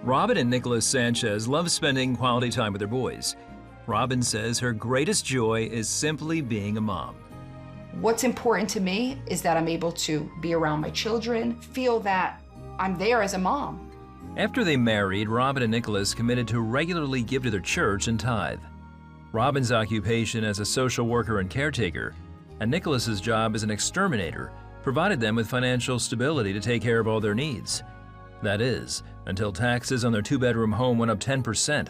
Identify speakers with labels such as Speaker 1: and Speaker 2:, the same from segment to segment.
Speaker 1: Robin and Nicolas Sanchez love spending quality time with their boys. Robin says her greatest joy is simply being a mom.
Speaker 2: What's important to me is that I'm able to be around my children, feel that I'm there as a mom.
Speaker 1: After they married, Robin and Nicolas committed to regularly give to their church and tithe. Robin's occupation as a social worker and caretaker, and Nicolas's job as an exterminator, provided them with financial stability to take care of all their needs. That is, until taxes on their two-bedroom home went up 10%,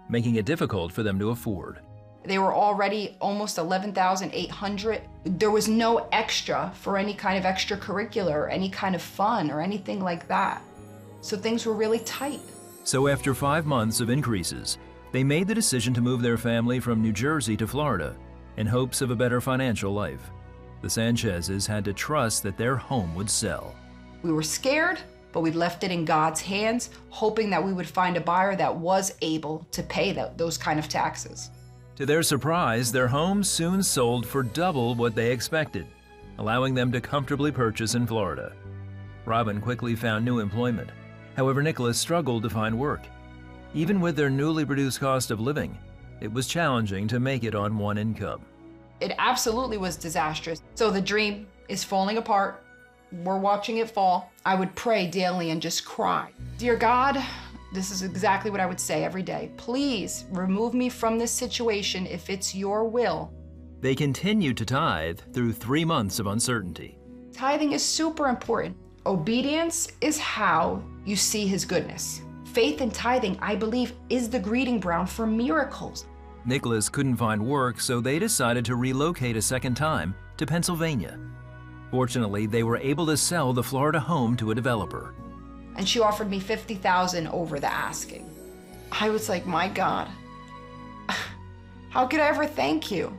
Speaker 1: making it difficult for them to afford.
Speaker 2: They were already almost $11,800. There was no extra for any kind of extracurricular, or any kind of fun or anything like that. So things were really tight.
Speaker 1: So after 5 months of increases, they made the decision to move their family from New Jersey to Florida in hopes of a better financial life. The Sanchezes had to trust that their home would sell.
Speaker 2: We were scared, but we left it in God's hands, hoping that we would find a buyer that was able to pay those kind of taxes.
Speaker 1: To their surprise, their home soon sold for double what they expected, allowing them to comfortably purchase in Florida. Robin quickly found new employment. However, Nicolas struggled to find work. Even with their newly reduced cost of living, it was challenging to make it on one income.
Speaker 2: It absolutely was disastrous. So the dream is falling apart. We're watching it fall. I would pray daily and just cry. Dear God, this is exactly what I would say every day. Please remove me from this situation if it's your will.
Speaker 1: They continued to tithe through 3 months of uncertainty.
Speaker 2: Tithing is super important. Obedience is how you see His goodness. Faith and tithing, I believe, is the breeding ground for miracles.
Speaker 1: Nicolas couldn't find work, so they decided to relocate a second time to Pennsylvania. Fortunately, they were able to sell the Florida home to a developer.
Speaker 2: And she offered me $50,000 over the asking. I was like, my God, how could I ever thank you?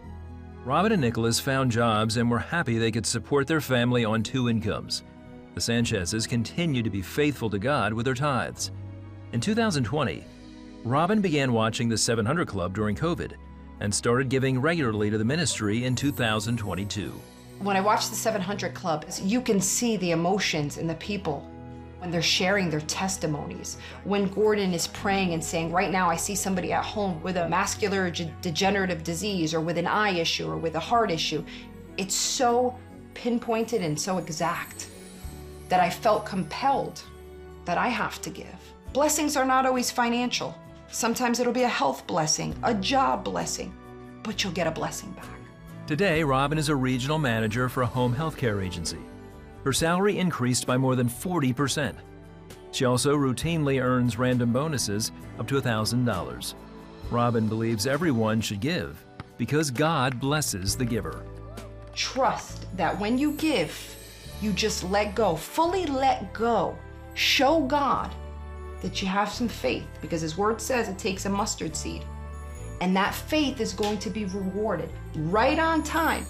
Speaker 1: Robin and Nicolas found jobs and were happy they could support their family on 2 incomes. The Sanchezes continued to be faithful to God with their tithes. In 2020, Robin began watching the 700 Club during COVID and started giving regularly to the ministry in 2022.
Speaker 2: When I watch the 700 Club, you can see the emotions in the people when they're sharing their testimonies. When Gordon is praying and saying, right now I see somebody at home with a muscular degenerative disease or with an eye issue or with a heart issue. It's so pinpointed and so exact that I felt compelled that I have to give. Blessings are not always financial. Sometimes it'll be a health blessing, a job blessing, but you'll get a blessing back.
Speaker 1: Today, Robin is a regional manager for a home healthcare agency. Her salary increased by more than 40%. She also routinely earns random bonuses up to $1,000. Robin believes everyone should give because God blesses the giver.
Speaker 2: Trust that when you give, you just let go, fully let go. Show God that you have some faith, because His word says it takes a mustard seed. And that faith is going to be rewarded right on time.